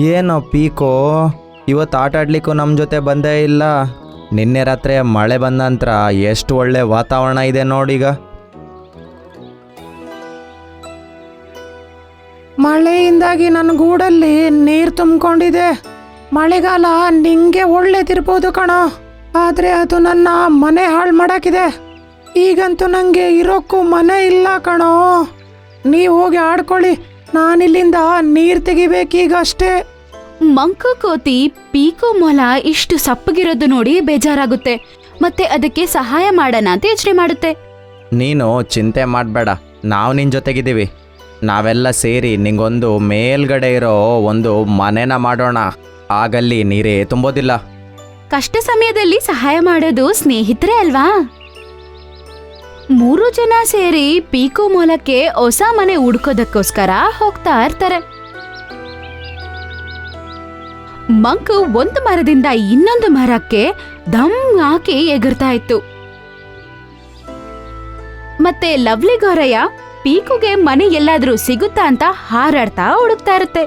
ಏನೋ ಪೀಕೋ, ಇವತ್ತು ಆಟ ಆಡ್ಲಿಕ್ಕೂ ನಮ್ಮ ಜೊತೆ ಬಂದೇ ಇಲ್ಲ. ನಿನ್ನೆ ರಾತ್ರಿ ಮಳೆ ಬಂದ ನಂತರ ಎಷ್ಟು ಒಳ್ಳೆ ವಾತಾವರಣ ಇದೆ ನೋಡೀಗ. ಮಳೆಯಿಂದಾಗಿ ನನ್ನ ಗೂಡಲ್ಲಿ ನೀರು ತುಂಬಿಕೊಂಡಿದೆ. ಮಳೆಗಾಲ ನಿಂಗೆ ಒಳ್ಳೇದಿರ್ಬೋದು ಕಣೋ, ಆದ್ರೆ ಅದು ನನ್ನ ಮನೆ ಹಾಳು ಮಾಡಾಕಿದೆ. ಈಗಂತೂ ನಂಗೆ ಇರೋಕ್ಕೂ ಮನೆ ಇಲ್ಲ ಕಣೋ. ನೀವು ಹೋಗಿ ಆಡ್ಕೊಳ್ಳಿ, ನಾನಿಲ್ಲಿಂದ ನೀರು ತೆಗಿಬೇಕೀಗ ಅಷ್ಟೇ. ಮಂಕು ಕೋತಿ ಪೀಕೋ ಮೊಲ ಇಷ್ಟು ಸಪ್ಪಗಿರೋದು ನೋಡಿ ಬೇಜಾರಾಗುತ್ತೆ. ಮತ್ತೆ ಅದಕ್ಕೆ ಸಹಾಯ ಮಾಡೋಣ ಅಂತ ಯೋಚನೆ ಮಾಡುತ್ತೆ. ನೀನು ಚಿಂತೆ ಮಾಡಬೇಡ, ನಾವು ನಿನ್ನ ಜೊತೆಗಿದ್ದೀವಿ. ನಾವೆಲ್ಲ ಸೇರಿ ನಿಂಗೊಂದು ಮೇಲ್ಗಡೆ ಇರೋ ಒಂದು ಮನೆನ ಮಾಡೋಣ. ಆಗಲ್ಲಿ ನೀರೇ ತುಂಬೋದಿಲ್ಲ. ಕಷ್ಟ ಸಮಯದಲ್ಲಿ ಸಹಾಯ ಮಾಡೋದು ಸ್ನೇಹಿತರೇ ಅಲ್ವಾ? 3 ಜನ ಸೇರಿ ಪೀಕೋ ಮೊಲಕ್ಕೆ ಹೊಸ ಮನೆ ಹುಡ್ಕೋದಕ್ಕೋಸ್ಕರ ಹೋಗ್ತಾ ಇರ್ತಾರೆ. ಮಂಕು ಒಂದು ಮರದಿಂದ ಇನ್ನೊಂದು ಮರಕ್ಕೆ ದಮ್ ಹಾಕಿ ಎಗರ್ತಾ ಇತ್ತು. ಮತ್ತೆ ಲವ್ಲಿ ಗೌರಯ್ಯ ಪೀಕುಗೆ ಮನೆ ಎಲ್ಲಾದ್ರೂ ಸಿಗುತ್ತಾ ಅಂತ ಹಾರಾಡ್ತಾ ಹುಡುಕ್ತಾ ಇರುತ್ತೆ.